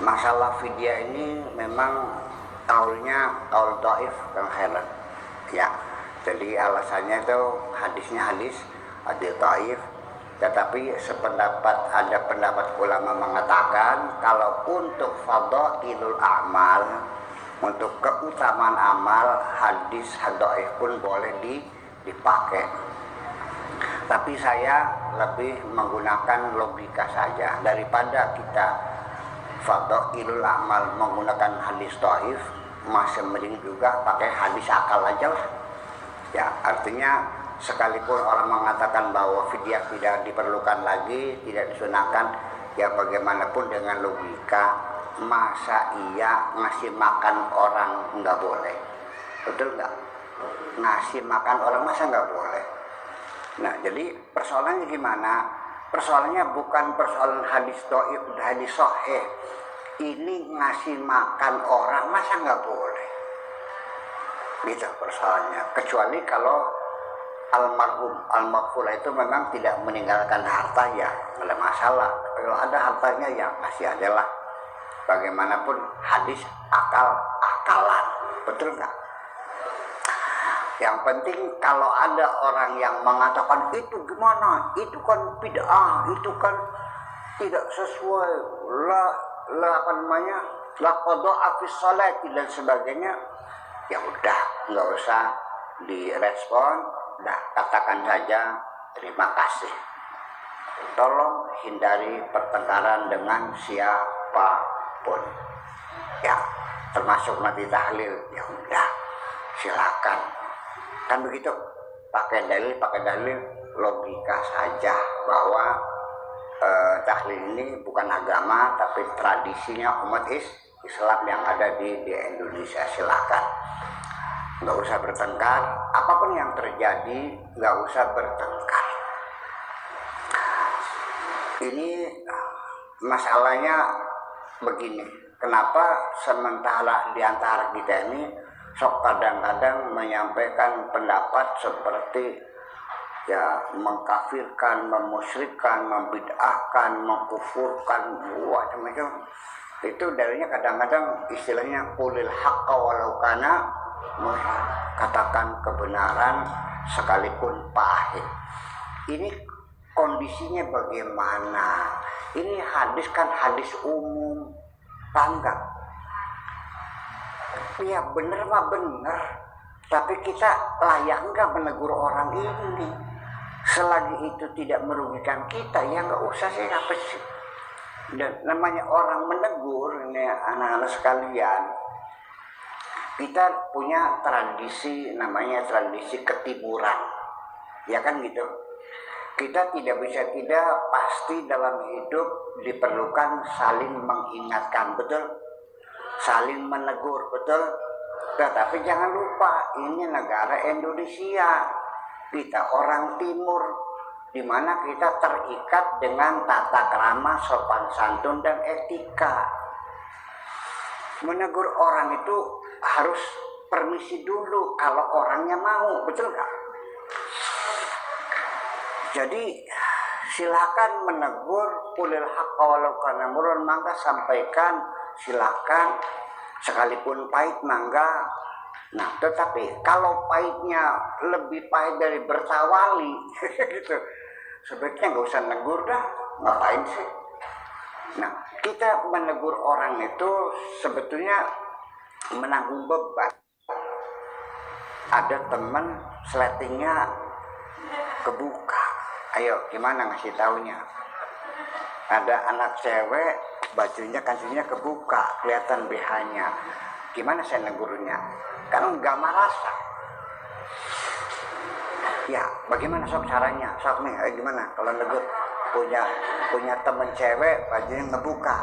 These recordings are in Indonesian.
Masalah fidyah ini memang kaulnya kaul dhaif Kang Khairan. Ya, jadi alasannya itu hadisnya hadis dhaif. Tetapi ada pendapat ulama mengatakan kalau untuk fadhailul a'mal, untuk keutamaan amal, hadis dhaif pun boleh dipakai. Tapi saya lebih menggunakan logika saja daripada kita fadhailul a'mal menggunakan hadis dhaif, masih mending juga pakai hadis akal aja lah. Ya, artinya sekalipun orang mengatakan bahwa fidyah tidak diperlukan lagi, tidak disunahkan, ya bagaimanapun dengan logika, masa iya ngasih makan orang nggak boleh? Betul nggak? Ngasih makan orang masa nggak boleh? Nah, jadi persoalannya gimana? Persoalannya bukan persoalan hadis dhaif, hadis sahih. Ini ngasih makan orang masa nggak boleh? Gitu persoalannya. Kecuali kalau almarhum almarhumah itu memang tidak meninggalkan harta, ya nggak ada masalah. Kalau ada hartanya ya masih adalah. Bagaimanapun hadis akal-akalan, betul nggak? Yang penting kalau ada orang yang mengatakan itu gimana, itu kan bid'ah, itu kan tidak sesuai apa namanya, la qada'a fi shalat dan sebagainya, ya udah nggak usah direspon, udah katakan saja terima kasih. Tolong hindari pertengkaran dengan siapapun, ya termasuk nanti tahlil, ya udah silakan. Kan begitu, pakai dalil logika saja bahwa tahlil ini bukan agama tapi tradisinya umat Islam yang ada di Indonesia. Silakan, nggak usah bertengkar, apapun yang terjadi nggak usah bertengkar. Ini masalahnya begini, kenapa sementara di antara kita ini sok kadang-kadang menyampaikan pendapat seperti ya mengkafirkan, memusyrikkan, membid'ahkan, mengkufurkan, macam-macam. Itu darinya kadang-kadang istilahnya qulil haqqa walau kana murra, katakan kebenaran sekalipun pahit. Ini kondisinya bagaimana? Ini hadis kan hadis umum, tanggap. Ya bener mah bener, tapi kita layak nggak menegur orang ini? Selagi itu tidak merugikan kita, ya nggak usah sih, apa sih? Dan namanya orang menegur, ini anak-anak sekalian, kita punya tradisi, namanya tradisi ketimuran, ya kan gitu. Kita tidak bisa tidak pasti dalam hidup diperlukan saling mengingatkan, betul? Saling menegur, betul? Tetapi jangan lupa, ini negara Indonesia, kita orang timur, di mana kita terikat dengan tata krama, sopan santun dan etika. Menegur orang itu harus permisi dulu kalau orangnya mau, betul nggak? Jadi silakan menegur, qulil haqqa walau kana murran, mangga sampaikan, silakan, sekalipun pahit mangga. Nah, tetapi kalau pahitnya lebih pahit dari bertawali gitu, sebaiknya nggak usah negur dah, ngapain sih? Nah, kita menegur orang itu sebetulnya menanggung beban. Ada teman sletingnya kebuka, ayo gimana ngasih taunya? Ada anak cewek bajunya kancingnya kebuka, kelihatan BH-nya. Gimana saya negurnya? Kan nggak merasa. Ya, bagaimana sok caranya? Sok nih, gimana kalau negur punya temen cewek bajunya ngebuka?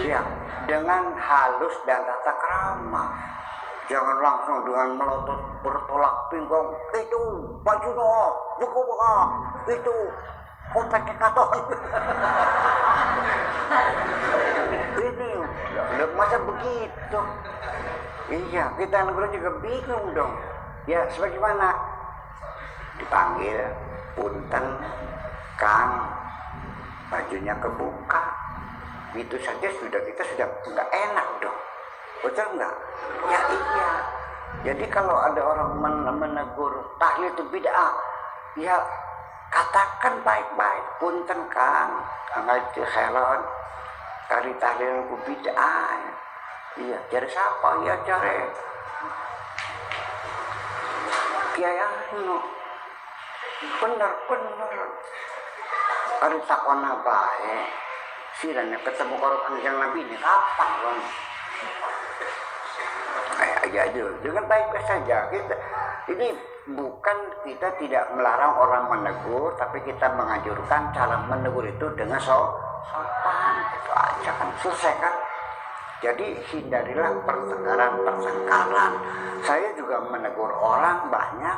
Ya, dengan halus dan tata krama. Jangan langsung dengan melotot bertolak pinggang. Itu bajunya buka, itu kompetnya katon. Ini masa begitu? Iya, kita negara juga bingung dong. Ya, sebagaimana dipanggil, punten, Kang, bajunya kebuka. itu saja kita sudah nggak enak dong, betul nggak? Ya iya. Jadi kalau ada orang menegur tahlil itu bid'ah, ya katakan baik-baik, punten Kang, ngaji helon, kali tahlil ku bid'ah. Iya, cari siapa? Ya cari Kiai anu. Bener. Kali takona bae. Sirane ketemu karo Kanjeng Nabi ini kapan, Bang? Kayak aja dengan baik saja. Ini bukan kita tidak melarang orang menegur, tapi kita menganjurkan cara menegur itu dengan sopan. Itu aja kan, selesai kan? Jadi hindarilah pertengkaran. Saya juga menegur orang banyak,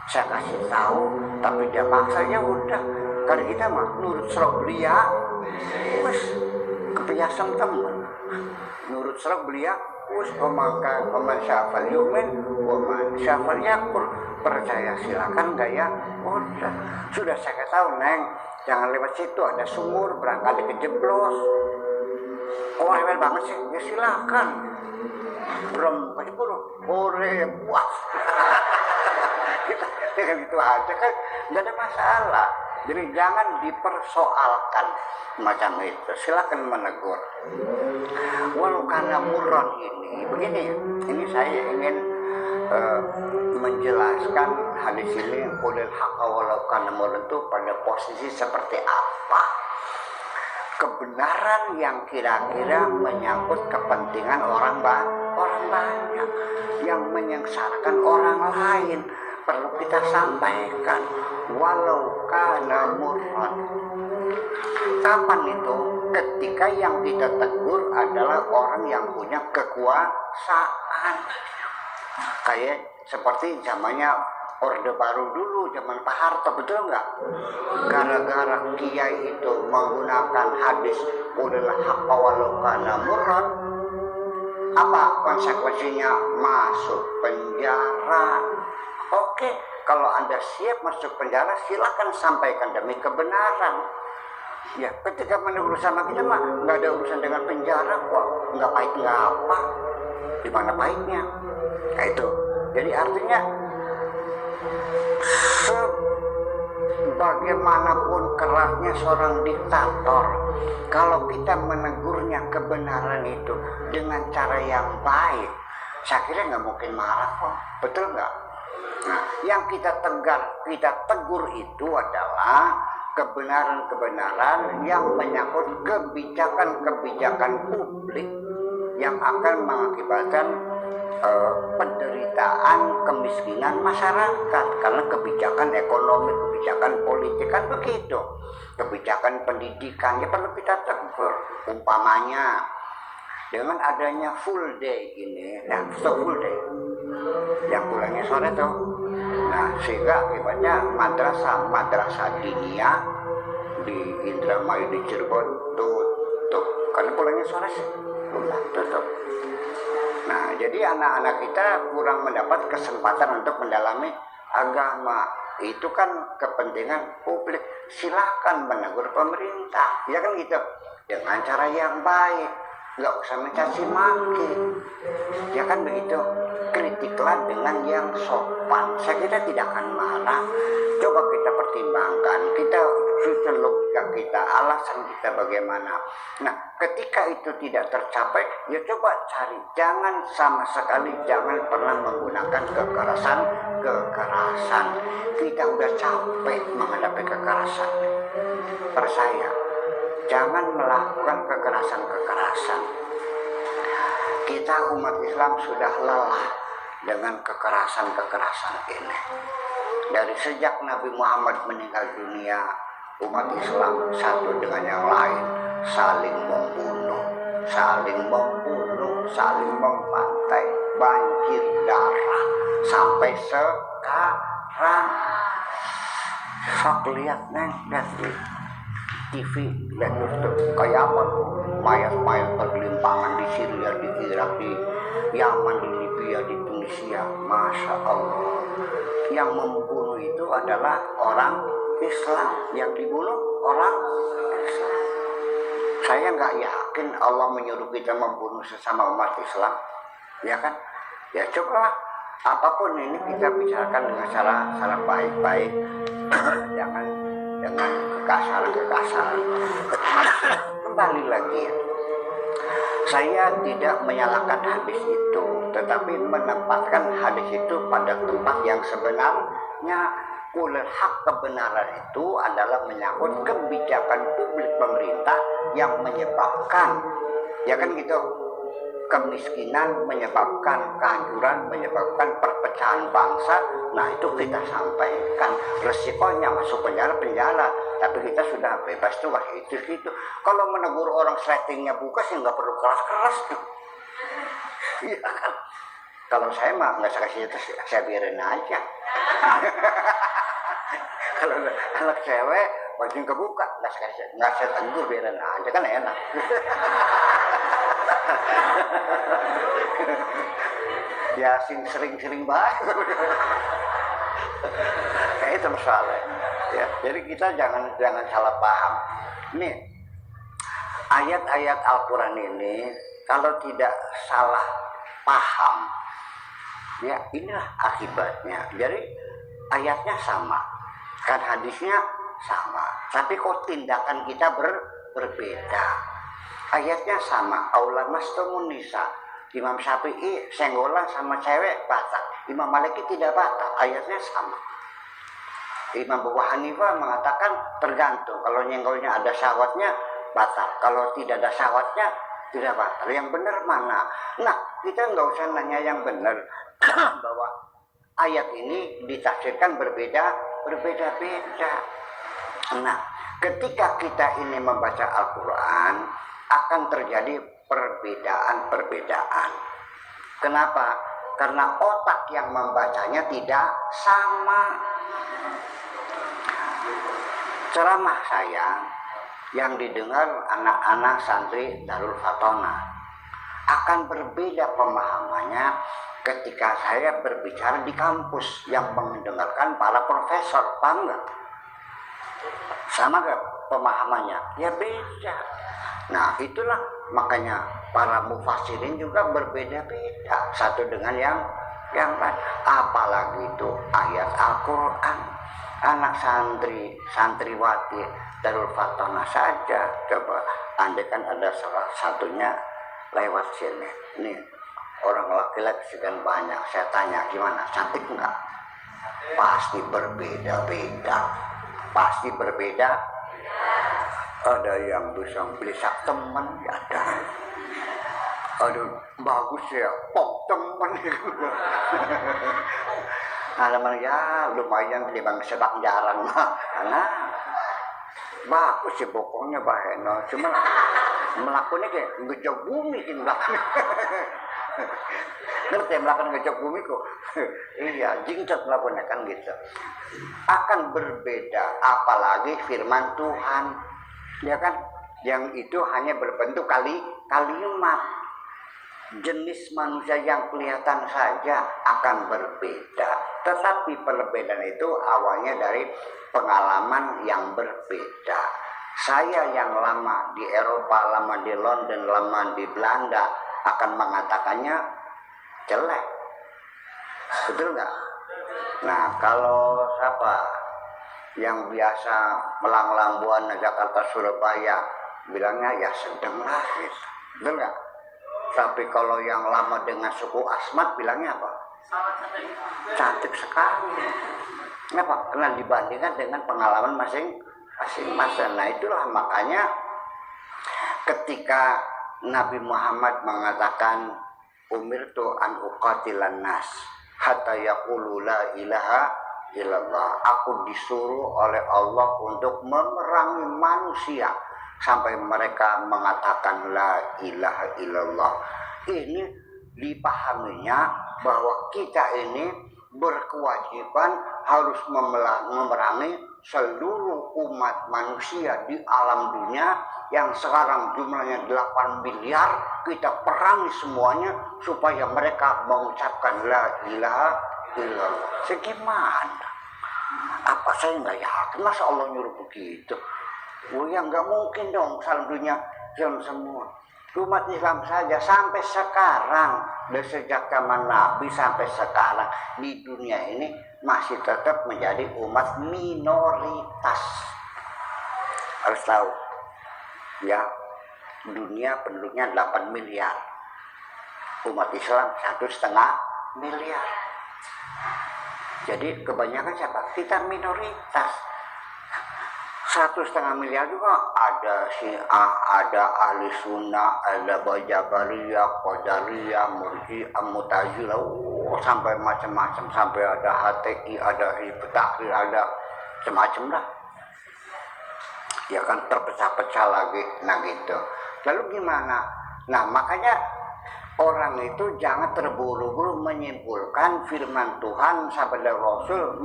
saya kasih tahu, tapi dia maksa, ya udah. Karena kita mah nurut serok belia, wes kebiasaan teman. Nurut serok belia, wes paman syafal yumin, paman syafal yakul. Percaya silakan gaya, udah. Sudah saya tahu Neng, jangan lewat situ ada sumur, barangkali kejeblos. Oh rewel banget sih, ya silakan. Belum boleh puas. Kita gitu aja kan, nggak ada masalah. Jadi jangan dipersoalkan macam itu. Silakan menegur. Walau karena murad ini, begini. Ini saya ingin menjelaskan hadis ini qulil haqqa walau kana murad itu pada posisi seperti apa. Kebenaran yang kira-kira menyangkut kepentingan orang banyak, yang menyengsarakan orang lain, perlu kita sampaikan walau kana murad. Kapan itu? Ketika yang kita tegur adalah orang yang punya kekuasaan, kayak seperti zamannya Orde Baru dulu, zaman Pak Harto, betul nggak? Gara-gara kiai itu menggunakan hadis qulil haqqa walau kana murad, apa konsekuensinya? Masuk penjara. Oke, kalau Anda siap masuk penjara, silakan sampaikan demi kebenaran. Ya, ketika menegur sama kita mah nggak ada urusan dengan penjara kok, nggak pahit nggak apa. Di mana pahitnya? Nah, itu. Jadi artinya sebagaimanapun kerasnya seorang diktator, kalau kita menegurnya kebenaran itu dengan cara yang baik, saya kira nggak mungkin marah kok, betul nggak? Nah, yang kita tegur itu adalah kebenaran-kebenaran yang menyangkut kebijakan-kebijakan publik yang akan mengakibatkan penderitaan, kemiskinan masyarakat karena kebijakan ekonomi, kebijakan politik kan begitu. Kebijakan pendidikan ya perlu kita tegur. Umpamanya dengan adanya full day ini, nah full day yang pulangnya sore tuh, nah sehingga akibatnya madrasah dinia di Indramayu di Cirebon tutup karena pulangnya sore sih, tutup. Nah, jadi anak-anak kita kurang mendapat kesempatan untuk mendalami agama. Itu kan kepentingan publik. Silahkan menegur pemerintah, ya kan gitu, dengan cara yang baik, nggak usah mencaci maki, ya kan begitu. Kritiklah dengan yang sopan. Saya kira tidak akan marah. Coba kita pertimbangkan, kita susun logika kita, alasan kita bagaimana. Nah, ketika itu tidak tercapai, ya coba cari. Jangan sama sekali, jangan pernah menggunakan kekerasan. Kita udah capek menghadapi kekerasan. Percaya, jangan melakukan kekerasan. Kita umat Islam sudah lelah dengan kekerasan ini. Dari sejak Nabi Muhammad meninggal dunia, umat Islam satu dengan yang lain saling membunuh, saling membantai, banjir darah sampai sekarang. Sok lihat Neng, lihat di TV, lihat YouTube kayak apa tuh, mayat-mayat bergelimpangan di Syria, di Irak, di Yaman, di Libya, di Tunisia. Masya Allah. Yang membunuh itu adalah orang Islam, yang dibunuh orang Islam. Saya nggak yakin yakin Allah menyuruh kita membunuh sesama umat Islam? Ya kan? Ya cobalah, apapun ini kita bicarakan dengan cara baik-baik, jangan dengan kekasaran. Kembali lagi, saya tidak menyalahkan hadis itu, tetapi menempatkan hadis itu pada tempat yang sebenarnya. Kulil hak, kebenaran itu adalah menyangkut kebijakan publik pemerintah yang menyebabkan, ya kan gitu, kemiskinan, menyebabkan kehancuran, menyebabkan perpecahan bangsa. Nah itu kita sampaikan, resikonya masuk penjara, tapi kita sudah bebas tuh itu gitu. Kalau menegur orang settingnya buka sih nggak perlu keras tuh. Iya kan? Kalau saya mah nggak kasih itu, saya biarin aja. Kalau anak cewek baju kebuka nggak saya tegur, biarin aja kan enak. Ya sering banget. Kayak itu masalah. Ya, jadi kita jangan salah paham. Nih ayat-ayat Al-Quran ini kalau tidak salah paham, ya inilah akibatnya. Jadi ayatnya sama, kan hadisnya sama, tapi kok tindakan kita berbeda. Ayatnya sama, aula mastumun nisa. Imam Syafi'i senggolan sama cewek batal, Imam Maliki tidak batal, ayatnya sama. Imam Abu Hanifah mengatakan tergantung, kalau nyenggolnya ada syahwatnya batal, kalau tidak ada syahwatnya tidak batal. Yang benar mana? Nah, kita nggak usah nanya yang benar, bahwa ayat ini ditafsirkan berbeda-beda. Nah, ketika kita ini membaca Al-Quran akan terjadi perbedaan. Kenapa? Karena otak yang membacanya tidak sama. Ceramah saya yang didengar anak-anak santri Darul Fatona akan berbeda pemahamannya ketika saya berbicara di kampus yang mendengarkan para profesor. Paham nggak? Sama nggak pemahamannya? Ya beda. Nah itulah makanya para mufassirin juga berbeda-beda satu dengan yang lain. Apalagi itu ayat Al-Quran. Anak santriwati Darul Fatona saja, coba andai kan ada salah satunya lewat sini, nih orang laki-laki sekian banyak, saya tanya gimana, cantik enggak? Pasti berbeda. Ada yang bisa beli sak teman, ya ada. Aduh, bagus ya, pop teman. Nah, ya lumayan bang sepak jalan mah, karena bagus sih pokoknya baheno, cuma melakukannya kayak ngejok bumi ini melakukan. Ngerti melakukan ngejok bumi kok? Iya, jingcot melakukannya kan gitu. Akan berbeda, apalagi firman Tuhan, ya kan? Yang itu hanya berbentuk kalimat. Jenis manusia yang kelihatan saja akan berbeda, tetapi perbedaan itu awalnya dari pengalaman yang berbeda. Saya yang lama di Eropa, lama di London, lama di Belanda akan mengatakannya jelek, betul nggak? Nah kalau siapa yang biasa melanglang buana Jakarta Surabaya bilangnya ya sedang lah, betul nggak? Tapi kalau yang lama dengan suku Asmat bilangnya apa? Cantik sekali. Kenapa? Karena dibandingkan dengan pengalaman masing-masing. Nah itulah makanya ketika Nabi Muhammad mengatakan umirtu an uqatilan nas hatta yaqulu la ilaha illallah. Aku disuruh oleh Allah untuk memerangi manusia sampai mereka mengatakan la ilaha illallah. Ini dipahaminya bahwa kita ini berkewajiban harus memerangi seluruh umat manusia di alam dunia yang sekarang jumlahnya 8 miliar. Kita perangi semuanya supaya mereka mengucapkan la ilaha illallah. Segimana? Apa saya nggak yakin masa Allah nyuruh begitu? Oh ya nggak mungkin dong, salah dunia semua. Umat Islam saja sampai sekarang, dari sejak zaman Nabi sampai sekarang di dunia ini masih tetap menjadi umat minoritas. Harus tahu, ya, dunia penduduknya 8 miliar, umat Islam 1,5 miliar. Jadi kebanyakan siapa? Kita minoritas. 1,5 miliar juga ada Syiah, ada Ahli Sunnah, ada Jabariyah, Qadariyah, Murji'ah, Mu'tazilah, sampai macam-macam, sampai ada HTI, ada Hizbut Tahrir, ada semacam lah. Ya kan terpecah-pecah lagi, nah gitu. Lalu gimana? Nah makanya orang itu jangan terburu-buru menyimpulkan firman Tuhan sabda Rasul.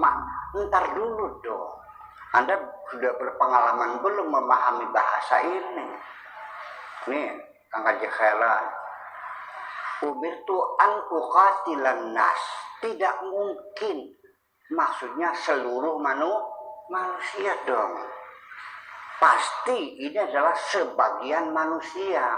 Ntar dulu dong. Anda sudah berpengalaman belum memahami bahasa ini? Nih, Kang Haji Khairan. Umirtu an uqatilan nas. Tidak mungkin. Maksudnya seluruh manusia dong. Pasti ini adalah sebagian manusia.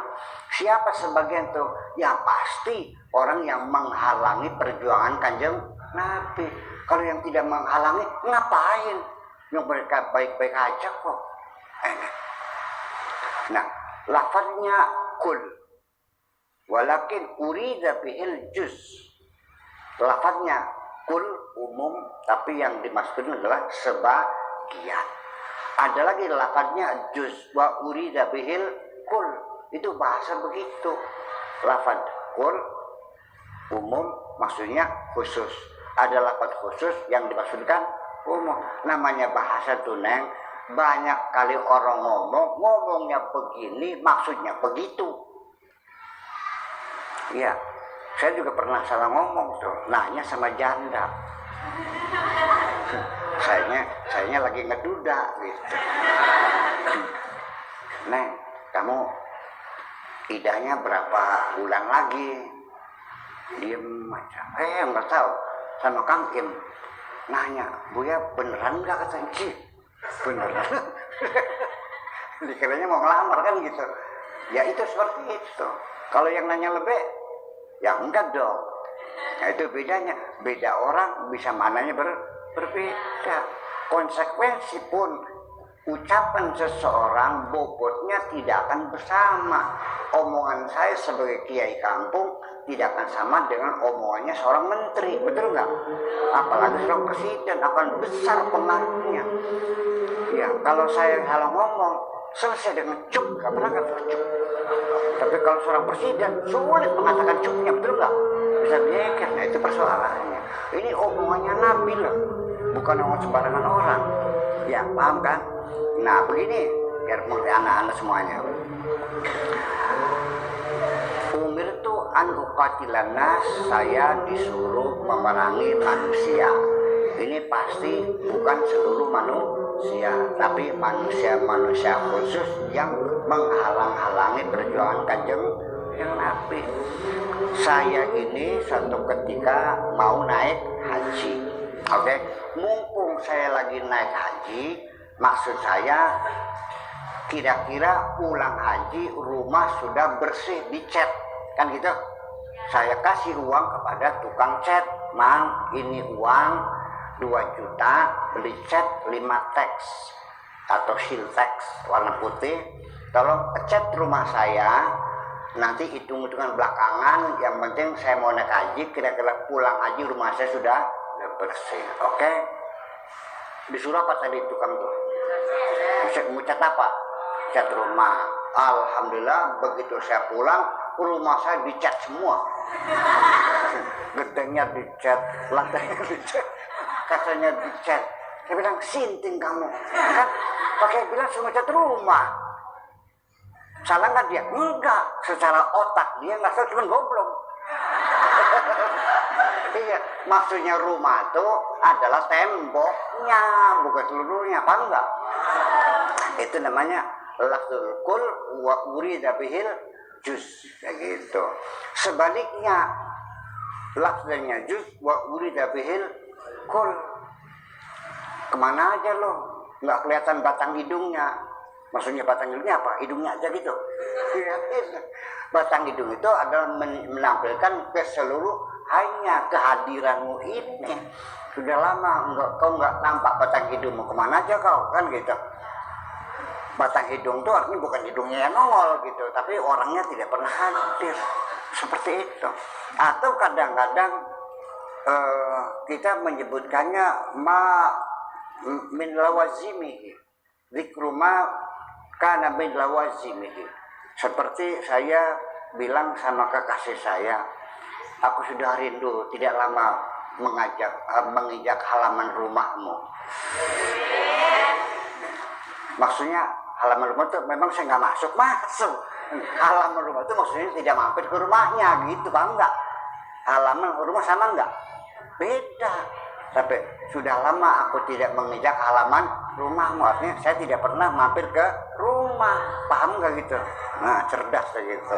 Siapa sebagian tuh? Ya pasti orang yang menghalangi perjuangan Kanjeng Nabi. Kalau yang tidak menghalangi, ngapain? Yang mereka baik-baik aja kok. Nah, lafaznya kul, walakin urida bihil juz. Lafaznya kul umum, tapi yang dimaksudkan adalah sebagian. Ada lagi lafaznya juz wa urida bihil kul. Itu bahasa begitu. Lafaz kul umum maksudnya khusus. Ada lafaz khusus yang dimaksudkan umum. Namanya bahasa tuh Neng, banyak kali orang ngomongnya begini, maksudnya begitu. Iya, saya juga pernah salah ngomong tuh, nanya sama janda. Sayanya lagi ngeduda gitu. Neng, kamu idahnya berapa bulan lagi? Diem aja. Nggak tahu. Sama Kang Kim nanya, Buya beneran nggak katanya? Cih, beneran. Dikiranya mau ngelamar kan gitu. Ya itu seperti itu. Kalau yang nanya lebih, ya enggak dong. Nah itu bedanya. Beda orang bisa mananya berbeda. Konsekuensi pun ucapan seseorang bobotnya tidak akan bersama. Omongan saya sebagai kiai kampung tidak akan sama dengan omongannya seorang menteri, betul nggak? Apalagi seorang presiden akan besar pengaruhnya. Ya, kalau saya salah ngomong, selesai dengan cuk, nggak pernah kata cuk. Tapi kalau seorang presiden sulit mengatakan cuknya, betul nggak? Bisa dieker, nah itu persoalannya. Ini omongannya Nabi loh, bukan omong sembarangan orang. Ya, paham kan? Nah, begini, biar mengerti anak-anak semuanya. Umirtu an uqatilan nas, saya disuruh memerangi manusia. Ini pasti bukan seluruh manusia, tapi manusia-manusia khusus yang menghalang-halangi perjuangan Kanjeng Nabi. Saya ini suatu ketika mau naik haji. Oke, mumpung saya lagi naik haji, maksud saya kira-kira pulang haji rumah sudah bersih dicat kan gitu. Saya kasih uang kepada tukang cat, Mang, ini uang 2 juta beli cat 5 teks atau siltex warna putih, tolong cat rumah saya, nanti hitung-hitungan belakangan, yang penting saya mau naik haji, kira-kira pulang haji rumah saya sudah bersih. Oke? Disuruh apa tadi tukang tuh? Mau cat apa? Cat rumah. Alhamdulillah begitu saya pulang, rumah saya dicat semua. Gedengnya dicat, lantainya dicat, kacanya dicat. Saya bilang, sinting kamu kan pakai bilang semua cat rumah. Salah nggak dia? Enggak, secara otak dia nggak salah, cuma goblok. Iya, maksudnya rumah itu adalah temboknya, bukan seluruhnya, apa enggak? Itu namanya lafzul kul wa urida bihil juz, kayak gitu. Sebaliknya, lafznya juz wa urida bihil kul. Kemana aja lo? Nggak kelihatan batang hidungnya. Maksudnya batang hidungnya apa? Hidungnya aja gitu. Batang hidung itu adalah menampilkan ke seluruh hanya kehadiranmu ini. Sudah lama kau nggak nampak batang hidungmu, kemana aja kau, kan gitu. Batang hidung itu artinya bukan hidungnya yang nongol gitu, tapi orangnya tidak pernah hadir. Seperti itu. Atau kadang-kadang kita menyebutkannya ma min lawazimihi, dzikru ma kana min lawazimihi. Seperti saya bilang sama kekasih saya, aku sudah rindu tidak lama menginjak halaman rumahmu. Maksudnya halaman rumah itu memang saya nggak masuk. Halaman rumah itu maksudnya tidak mampir ke rumahnya gitu, paham nggak? Halaman rumah sama nggak? Beda. Tapi sudah lama aku tidak menginjak halaman rumahmu, artinya saya tidak pernah mampir ke rumah, paham nggak gitu? Nah, cerdas gitu.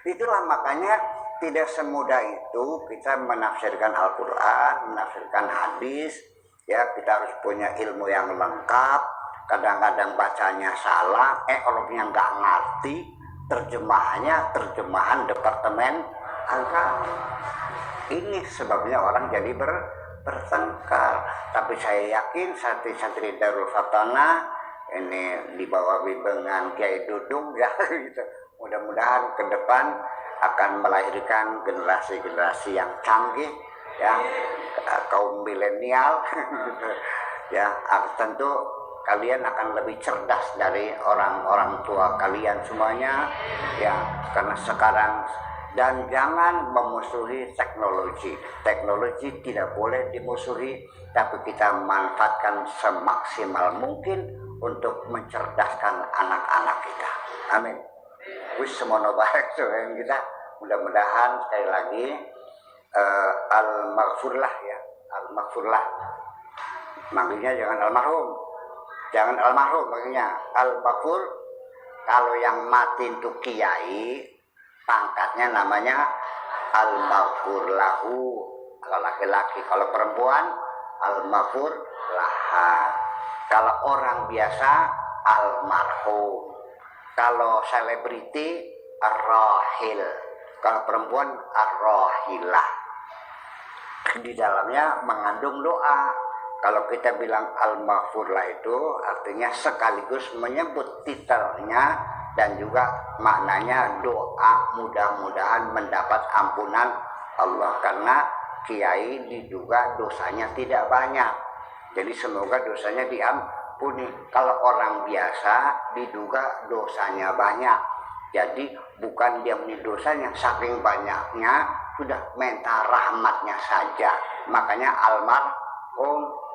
Itulah makanya tidak semudah itu kita menafsirkan Al-Quran, menafsirkan hadis. Ya, kita harus punya ilmu yang lengkap. Kadang-kadang bacanya salah, orangnya nggak ngerti, terjemahan departemen agama. Ini sebabnya orang jadi bertengkar. Tapi saya yakin santri-santri Darul Fatana ini di bawah bimbingan Kiai Dudung ya gitu. Mudah-mudahan ke depan akan melahirkan generasi-generasi yang canggih ya, kaum milenial ya, tentu kalian akan lebih cerdas dari orang-orang tua kalian semuanya ya, karena sekarang. Dan jangan memusuhi teknologi. Teknologi tidak boleh dimusuhi, tapi kita manfaatkan semaksimal mungkin untuk mencerdaskan anak-anak kita. Amin. Wis semono baik kita. Mudah-mudahan sekali lagi al-maghfurlah ya, al-maghfurlah. Manggilnya jangan almarhum. Jangan almarhum manggilnya al-maghfur. Kalau yang mati itu kiai, pangkatnya namanya al-maghfur lahu kalau laki-laki. Kalau perempuan al-maghfur laha. Kalau orang biasa almarhum. Kalau selebriti ar-rahil. Kalau perempuan ar-rahilah. Di dalamnya mengandung doa. Kalau kita bilang al-maghfurlah itu artinya sekaligus menyebut titelnya dan juga maknanya doa mudah-mudahan mendapat ampunan Allah, karena kiai diduga dosanya tidak banyak. Jadi semoga dosanya diampuni. Kalau orang biasa diduga dosanya banyak. Jadi bukan dia dosanya, saking banyaknya sudah minta rahmatnya saja. Makanya almarhum.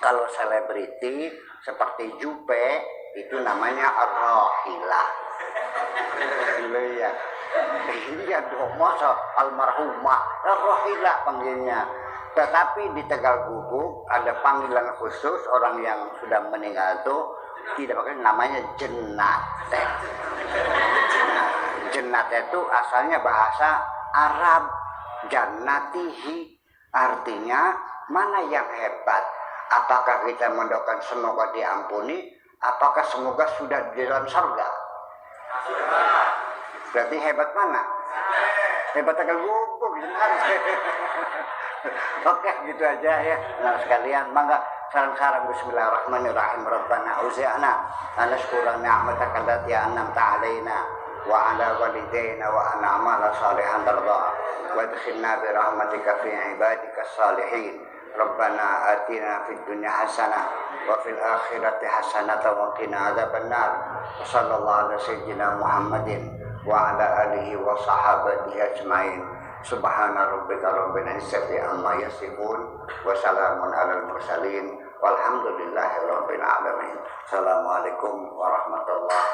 Kalau selebriti seperti Jupe itu namanya ar-rahilah. Iya dong, masa almarhumah ar-rahilah panggilnya. Tetapi di Tegal Gubuk ada panggilan khusus orang yang sudah meninggal itu tidak pakai, namanya jennate. Jennate itu asalnya bahasa Arab, jannatihi, artinya mana yang hebat. Apakah kita mendoakan semoga diampuni, apakah semoga sudah di dalam surga? Berarti hebat mana? Hebat Tegal Gubuk. Oke, gitu aja ya. Nah sekalian, mangga sarang-sarang bismillahirrahmanirrahim. Rabbana auzi'na an nashkura ni'mataka allati an'amta 'alaina wa 'ala walidayna wa an na'mala salihan tarda wa adkhilna bi rahmatika fi ibadika salihin. Rabbana atina fid dunya hasanah wa fil akhirati hasanah wa qina adzabannar. Sallallahu ala sayyidina Muhammadin wa ala alihi wa sahabatihi ajmain. Subhana rabbika rabbil izzati amma yasifun wa salamun alal mursalin walhamdulillahi rabbil alamin. Assalamualaikum warahmatullahi